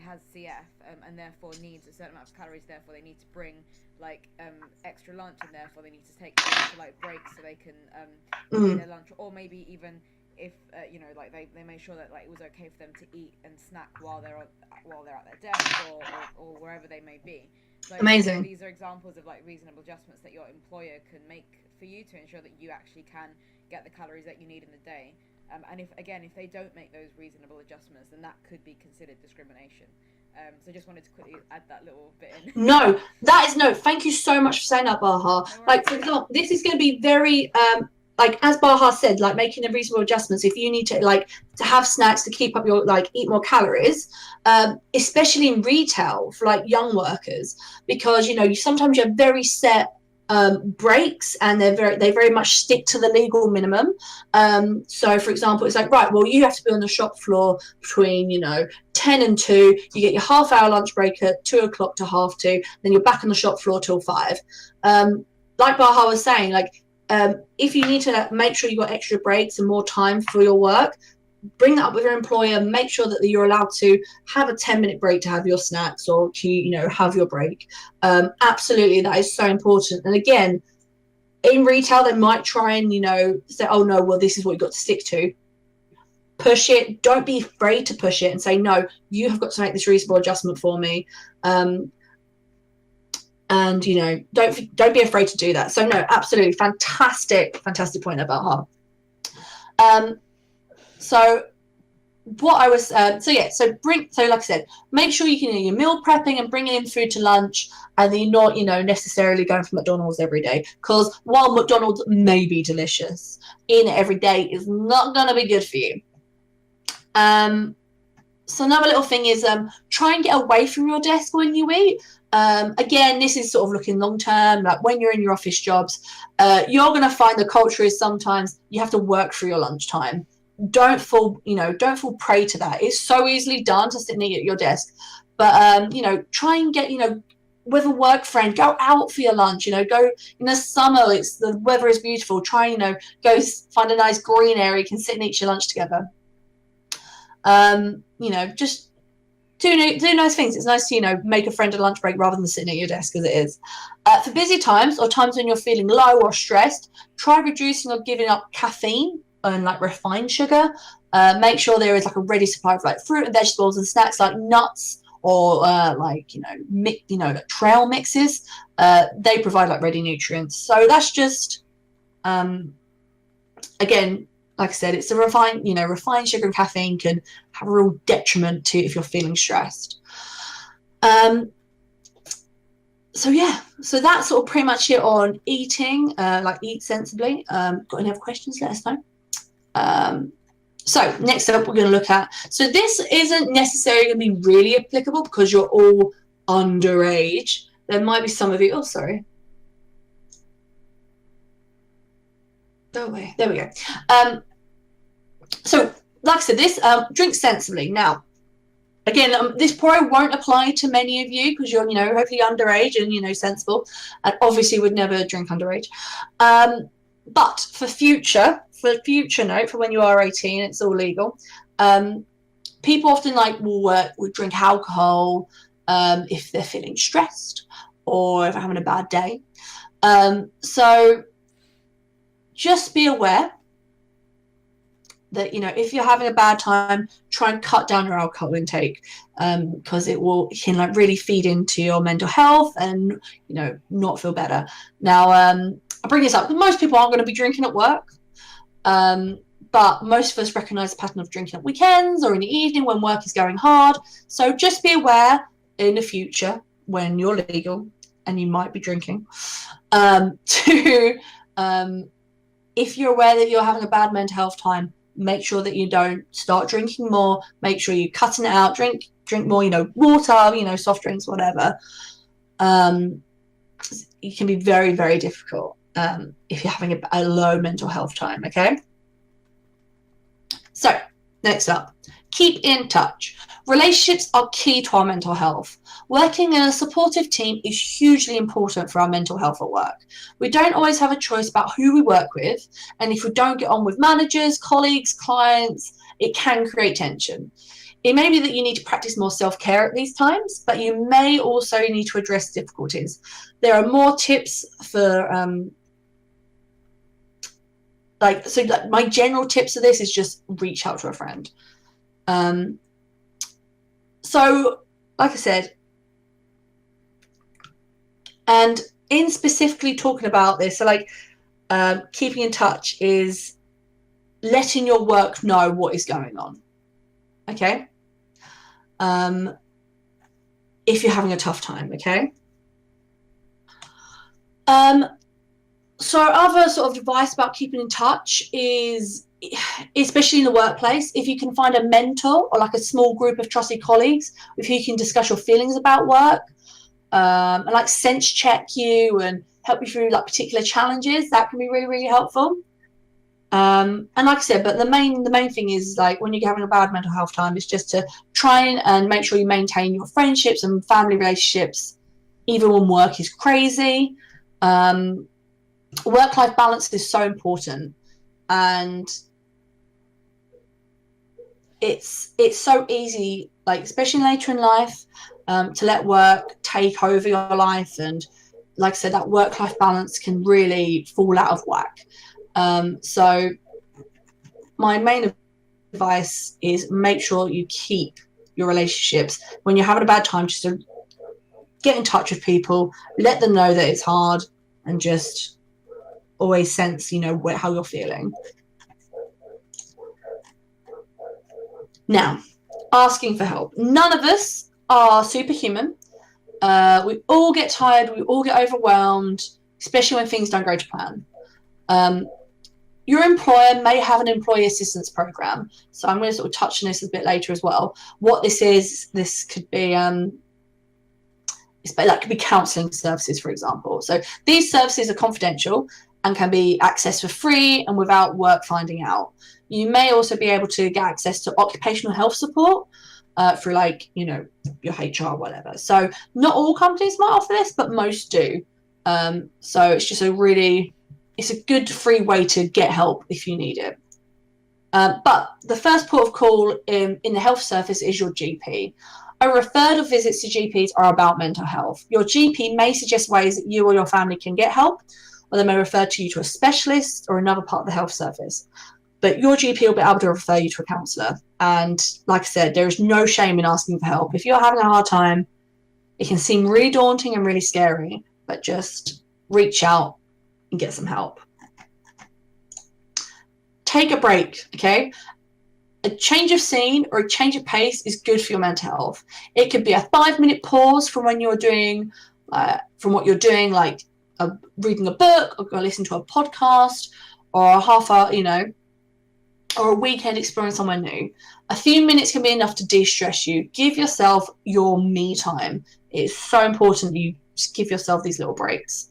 Speaker 2: has CF and therefore needs a certain amount of calories, therefore they need to bring extra lunch, and therefore they need to take extra breaks so they can eat their lunch, or maybe even if they made sure that it was okay for them to eat and snack while they're at their desk or wherever they may be.
Speaker 1: Amazing.
Speaker 2: These are examples of reasonable adjustments that your employer can make for you to ensure that you actually can get the calories that you need in the day. And if they don't make those reasonable adjustments, then that could be considered discrimination. So just wanted to quickly add that little bit in.
Speaker 1: No, thank you so much for saying that, Baha. For example, this is going to be very as Baha said, making the reasonable adjustments. If you need to have snacks to keep up your eat more calories, especially in retail for young workers, because you sometimes have very set breaks, and they very much stick to the legal minimum. So for example, it's right, well, you have to be on the shop floor between 10 and 2. You get your half-hour lunch break at 2 o'clock to 2:30, then you're back on the shop floor till 5. Like Baha was saying, if you need to make sure you got extra breaks and more time for your work, bring that up with your employer. Make sure that you're allowed to have a 10-minute break to have your snacks, or to have your break. Absolutely, that is so important. And again, in retail, they might try and say, oh no, well, this is what you've got to stick to. Push it. Don't be afraid to push it and say, no, you have got to make this reasonable adjustment for me. And don't be afraid to do that. So no, absolutely fantastic point about her. So what I was like I said, make sure you can your meal prepping and bringing in food to lunch, and then you're not necessarily going for McDonald's every day, because while McDonald's may be delicious, eating it every day is not going to be good for you. So another little thing is try and get away from your desk when you eat. Again, this is sort of looking long term, like when you're in your office jobs, you're going to find the culture is sometimes you have to work through your lunchtime. Don't fall prey to that. It's so easily done to sit and eat at your desk. But try and get, with a work friend, go out for your lunch, go in the summer, the weather is beautiful. Try, go find a nice green area, you can sit and eat your lunch together. Just do nice things. It's nice to, make a friend at lunch break rather than sitting at your desk as it is. For busy times or times when you're feeling low or stressed, try reducing or giving up caffeine and like refined sugar. Make sure there is like a ready supply of like fruit and vegetables and snacks like nuts or like trail mixes. They provide like ready nutrients. So that's just again, like I said, it's a refined sugar and caffeine can have a real detriment to if you're feeling stressed. So that's sort of pretty much it on eating, like eat sensibly. Got any other questions? Let us know. So next up, we're going to look at, so this isn't necessarily going to be really applicable because you're all underage. There might be some of you, oh, sorry. Oh, wait, there we go. So like I said, this, drink sensibly. Now, again, this probably won't apply to many of you because you're, hopefully underage and, sensible, and obviously would never drink underage. But for future note, for when you are 18, it's all legal. People often will drink alcohol if they're feeling stressed or if they're having a bad day. So just be aware that, if you're having a bad time, try and cut down your alcohol intake because it can really feed into your mental health and, not feel better. Now, I bring this up because most people aren't going to be drinking at work. But most of us recognise the pattern of drinking at weekends or in the evening when work is going hard. So just be aware in the future when you're legal and you might be drinking if you're aware that you're having a bad mental health time, make sure that you don't start drinking more. Make sure you're cutting it out. Drink more, water, soft drinks, whatever. It can be very, very difficult if you're having a low mental health time, okay? So, next up, keep in touch. Relationships are key to our mental health. Working in a supportive team is hugely important for our mental health at work. We don't always have a choice about who we work with, and if we don't get on with managers, colleagues, clients, it can create tension. It may be that you need to practice more self-care at these times, but you may also need to address difficulties. There are more tips for my general tips of this is just reach out to a friend. So, like I said, and in specifically talking about this, so keeping in touch is letting your work know what is going on. Okay? If you're having a tough time, okay? So other sort of advice about keeping in touch is, especially in the workplace, if you can find a mentor or like a small group of trusted colleagues with who you can discuss your feelings about work, and sense check you and help you through particular challenges, that can be really, really helpful. And like I said, but the main thing is when you're having a bad mental health time is just to try and make sure you maintain your friendships and family relationships even when work is crazy. Work-life balance is so important, and it's so easy, especially later in life, to let work take over your life, and like I said, that work-life balance can really fall out of whack. So my main advice is make sure you keep your relationships. When you're having a bad time, just to get in touch with people, let them know that it's hard, and just always sense, how you're feeling. Now, asking for help. None of us are superhuman. We all get tired. We all get overwhelmed, especially when things don't go to plan. your employer may have an employee assistance program. So I'm going to sort of touch on this a bit later as well. What this is, this could be that could be counselling services, for example. So these services are confidential and can be accessed for free and without work finding out. You may also be able to get access to occupational health support through, like, you know, your HR or whatever. So not all companies might offer this, but most do. So it's just it's a good free way to get help if you need it. But the first port of call in the health service is your GP. Over a third of visits to GPs are about mental health. Your GP may suggest ways that you or your family can get help, or they may refer to you to a specialist or another part of the health service. But your GP will be able to refer you to a counsellor. And like I said, there is no shame in asking for help. If you're having a hard time, it can seem really daunting and really scary, but just reach out and get some help. Take a break, okay? A change of scene or a change of pace is good for your mental health. It could be a 5-minute pause from when you're doing, from what you're doing, like reading a book or listening to a podcast, or a half hour, you know, or a weekend exploring somewhere new. A few minutes can be enough to de-stress you. Give yourself your me time. It's so important that you just give yourself these little breaks.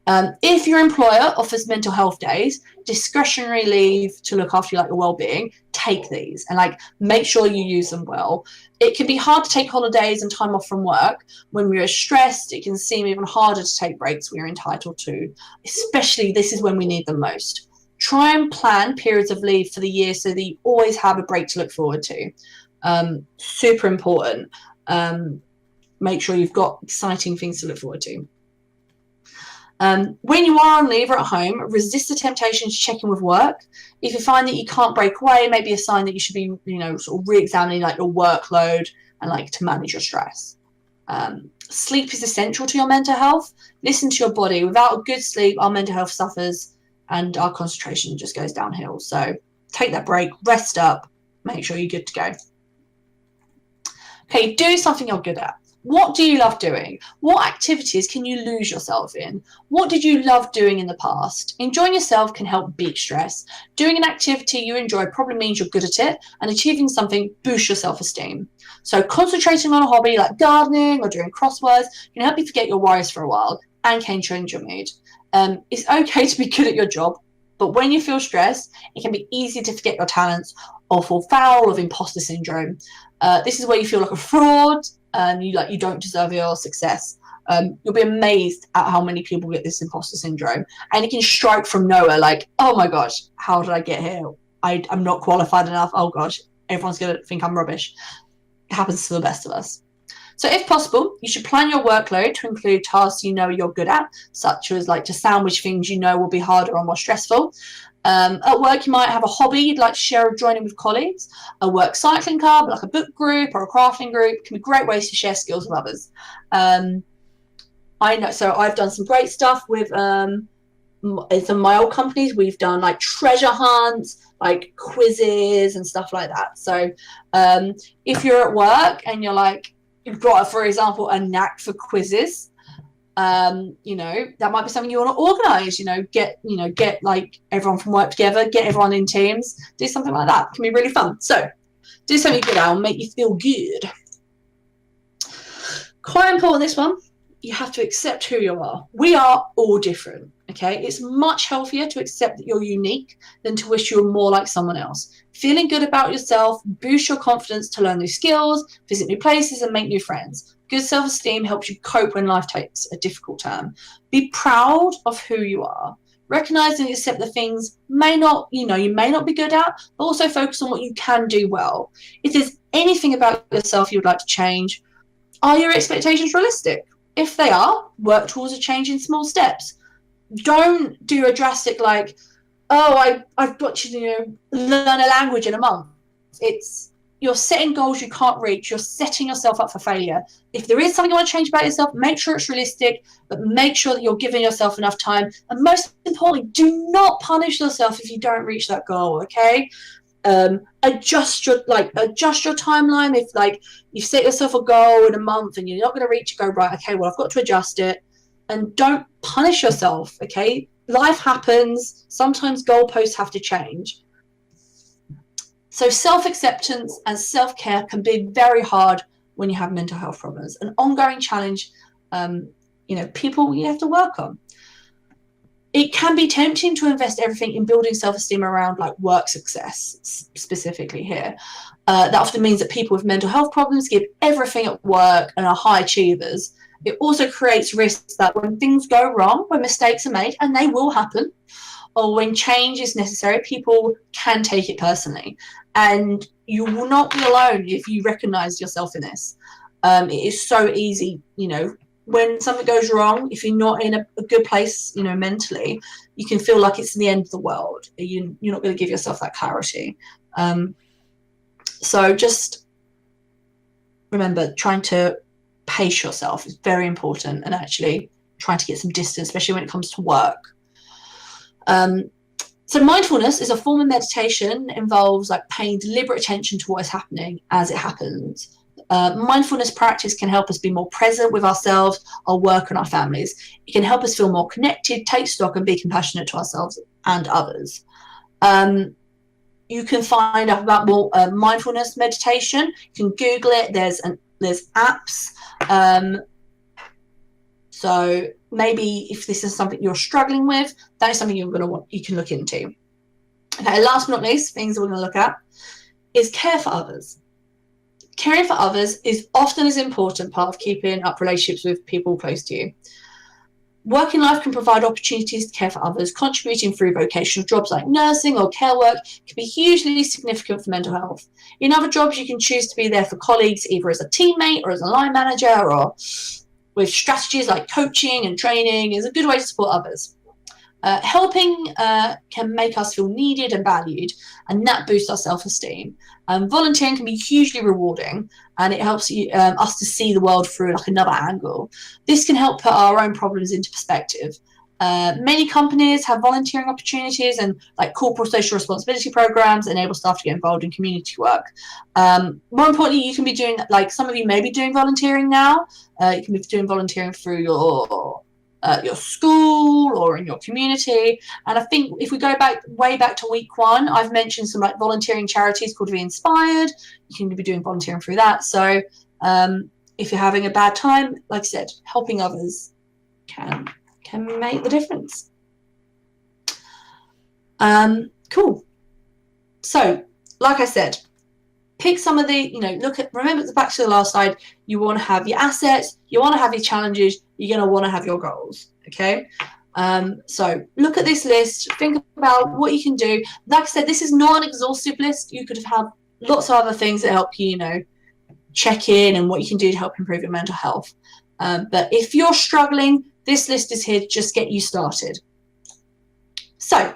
Speaker 1: If your employer offers mental health days, discretionary leave to look after your well-being, take these and make sure you use them well. It can be hard to take holidays and time off from work. When we're stressed, it can seem even harder to take breaks we're entitled to, especially this is when we need them most. Try and plan periods of leave for the year so that you always have a break to look forward to. Super important. Make sure you've got exciting things to look forward to. When you are on leave or at home, resist the temptation to check in with work. If you find that you can't break away, maybe a sign that you should be, sort of re-examining your workload and to manage your stress. Sleep is essential to your mental health. Listen to your body. Without a good sleep, our mental health suffers and our concentration just goes downhill. So take that break, rest up, make sure you're good to go. Okay, do something you're good at. What do you love doing? What activities can you lose yourself in? What did you love doing in the past? Enjoying yourself can help beat stress. Doing an activity you enjoy probably means you're good at it, and achieving something boosts your self-esteem. So concentrating on a hobby like gardening or doing crosswords can help you forget your worries for a while and can change your mood. It's okay to be good at your job, but when you feel stressed, it can be easy to forget your talents or fall foul of imposter syndrome. This is where you feel like a fraud and you don't deserve your success. You'll be amazed at how many people get this imposter syndrome, and it can strike from nowhere. Oh my gosh, how did I get here? I'm not qualified enough. Oh gosh, everyone's gonna think I'm rubbish. It happens to the best of us. So if possible, you should plan your workload to include tasks you're good at, such as to sandwich things will be harder or more stressful. At work, you might have a hobby you'd like to share or join in with colleagues. A work cycling club, like a book group or a crafting group, can be great ways to share skills with others. I know, so I've done some great stuff with some of my old companies. We've done treasure hunts, quizzes and stuff like that. So if you're at work and you've got, for example, a knack for quizzes, that might be something you want to organize, get everyone from work together, get everyone in teams, do something like that. It can be really fun. So do something good that will make you feel good. Quite important, this one. You have to accept who you are. We are all different, okay? It's much healthier to accept that you're unique than to wish you were more like someone else. Feeling good about yourself boosts your confidence to learn new skills, visit new places, and make new friends. Good self-esteem helps you cope when life takes a difficult turn. Be proud of who you are. Recognize and accept the things you may not be good at, but also focus on what you can do well. If there's anything about yourself you would like to change, are your expectations realistic? If they are, work towards a change in small steps. Don't do a drastic I've got to learn a language in a month. You're setting goals you can't reach. You're setting yourself up for failure. If there is something you want to change about yourself, make sure it's realistic, but make sure that you're giving yourself enough time. And most importantly, do not punish yourself if you don't reach that goal, okay? Adjust your timeline. If you've set yourself a goal in a month and you're not going to reach it, go, right, okay, well, I've got to adjust it. And don't punish yourself, okay? life happens. Sometimes goalposts have to change. So self-acceptance and self-care can be very hard when you have mental health problems. An ongoing challenge, people you have to work on. It can be tempting to invest everything in building self-esteem around like work success, specifically here. That often means that people with mental health problems give everything at work and are high achievers. It also creates risks that when things go wrong, when mistakes are made, and they will happen, or when change is necessary, people can take it personally. And you will not be alone if you recognize yourself in this. It is so easy, when something goes wrong, if you're not in a good place, mentally, you can feel like it's the end of the world. You're not going to give yourself that clarity. So just remember, trying to pace yourself is very important, and actually trying to get some distance, especially when it comes to work. So mindfulness is a form of meditation that involves like paying deliberate attention to what is happening as it happens. Mindfulness practice can help us be more present with ourselves, our work, and our families. It can help us feel more connected, take stock, and be compassionate to ourselves and others. You can find out about more mindfulness meditation. You can Google it. There's apps. So maybe if this is something you're struggling with, that is something you can look into. Okay, last but not least, things that we're going to look at is care for others. Caring for others is often as important part of keeping up relationships with people close to you. Working life can provide opportunities to care for others. Contributing through vocational jobs like nursing or care work can be hugely significant for mental health. In other jobs, you can choose to be there for colleagues, either as a teammate or as a line manager, or with strategies like coaching and training is a good way to support others. Helping can make us feel needed and valued, and that boosts our self-esteem. Volunteering can be hugely rewarding, and it helps us to see the world through like another angle. This can help put our own problems into perspective. Many companies have volunteering opportunities, and like corporate social responsibility programs enable staff to get involved in community work. More importantly, you can be doing, like some of you may be doing volunteering now. You can be doing volunteering through your school or in your community. And I think if we go way back to week 1, I've mentioned some like volunteering charities called Be Inspired. You can be doing volunteering through that. So if you're having a bad time, like I said, helping others can make the difference. Cool. So like I said, pick some of the, remember back to the last slide, you want to have your assets, you want to have your challenges, you're going to want to have your goals, okay? So look at this list, think about what you can do. Like I said, this is not an exhaustive list. You could have lots of other things that help you, check in and what you can do to help improve your mental health. But if you're struggling, this list is here to just get you started. So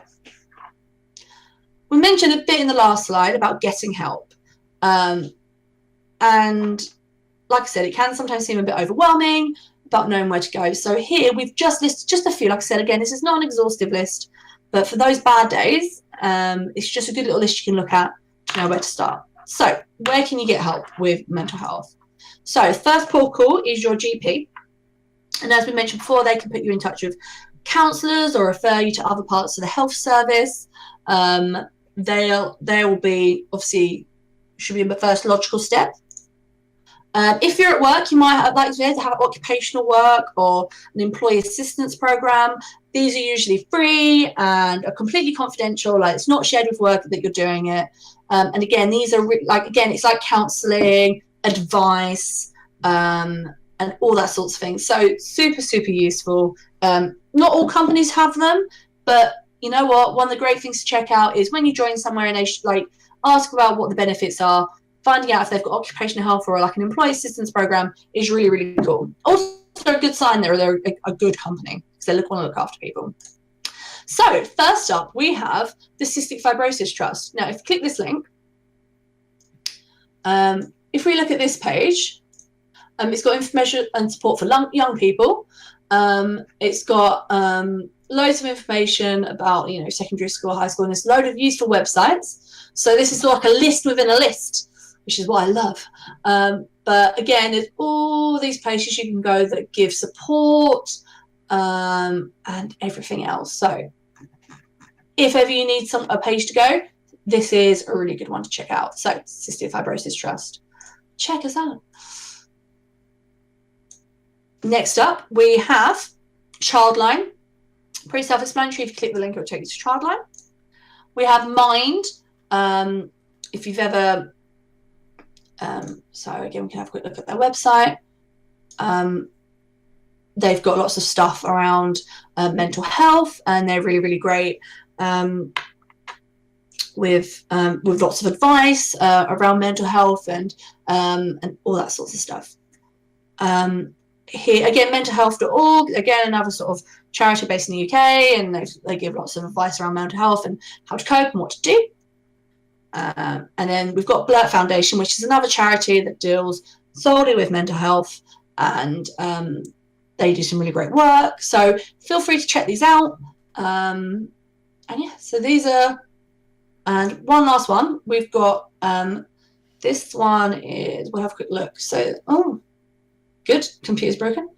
Speaker 1: we mentioned a bit in the last slide about getting help. And like I said, it can sometimes seem a bit overwhelming about knowing where to go. So here we've just listed just a few. Like I said, again, this is not an exhaustive list, but for those bad days, it's just a good little list you can look at to know where to start. So where can you get help with mental health? So first port of call is your GP. And as we mentioned before, they can put you in touch with counsellors or refer you to other parts of the health service. They will be, obviously, should be the first logical step. If you're at work, you might have occupational work or an employee assistance program. These are usually free and are completely confidential. Like, it's not shared with work that you're doing it. And again, these are it's like counselling, advice, and all that sorts of things. So super, super useful. Not all companies have them, but you know what? One of the great things to check out is when you join somewhere and they ask about what the benefits are. Finding out if they've got occupational health or like an employee assistance program is really, really cool. Also a good sign they're a good company because they want to look after people. So first up, we have the Cystic Fibrosis Trust. Now, if you click this link, if we look at this page, it's got information and support for young people. It's got loads of information about, secondary school, high school, and there's a load of useful websites. So this is like a list within a list, which is what I love. But again, there's all these places you can go that give support, and everything else. So if ever you need a page to go, this is a really good one to check out. So Cystic Fibrosis Trust. Check us out. Next up, we have Childline. Pretty self-explanatory. If you click the link, it will take you to Childline. We have Mind. If you've ever, so again, we can have a quick look at their website. They've got lots of stuff around mental health, and they're really, really great with lots of advice around mental health and all that sorts of stuff. Here again, mentalhealth.org, again, another sort of charity based in the UK, and they give lots of advice around mental health and how to cope and what to do. And then we've got Blurt Foundation, which is another charity that deals solely with mental health, and they do some really great work. So feel free to check these out. And yeah, so these are, and one last one, we've got this one is, we'll have a quick look. So, oh, good, computer's broken.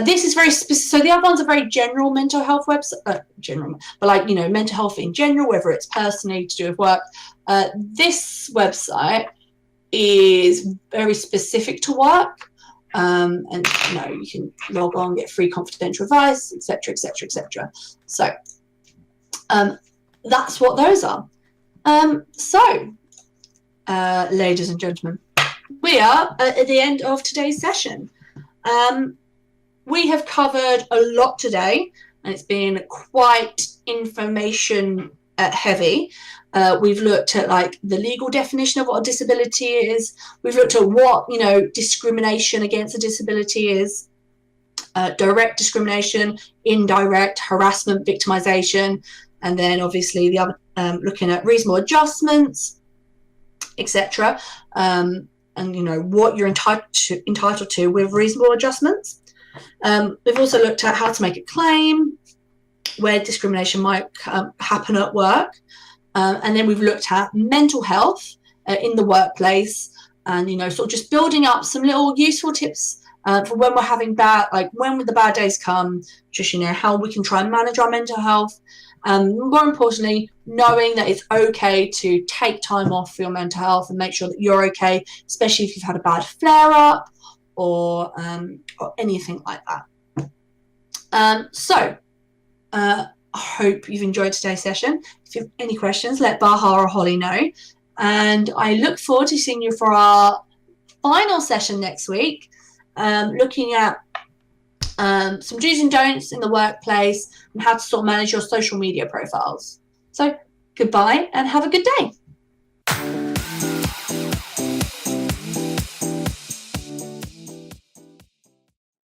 Speaker 1: This is very specific. So the other ones are very general mental health website, general, but like, you know, mental health in general, whether it's personally to do with work. This website is very specific to work, and you know, you can log on, get free confidential advice, etc., etc., etc. So that's what those are. Ladies and gentlemen, we are at the end of today's session. We have covered a lot today, and it's been quite information heavy. We've looked at like the legal definition of what a disability is. We've looked at what, you know, discrimination against a disability is, direct discrimination, indirect, harassment, victimization, and then obviously the other, looking at reasonable adjustments, etc. And you know what you're entitled to with reasonable adjustments. We've also looked at how to make a claim, where discrimination might happen at work, and then we've looked at mental health in the workplace, and you know, sort of just building up some little useful tips for when we're having bad, like when the bad days come, just, you know, how we can try and manage our mental health. More importantly, knowing that it's okay to take time off for your mental health and make sure that you're okay, especially if you've had a bad flare-up or anything like that. I hope you've enjoyed today's session. If you have any questions, let Baha or Holly know. And I look forward to seeing you for our final session next week, looking at some do's and don'ts in the workplace and how to sort of manage your social media profiles. So goodbye and have a good day.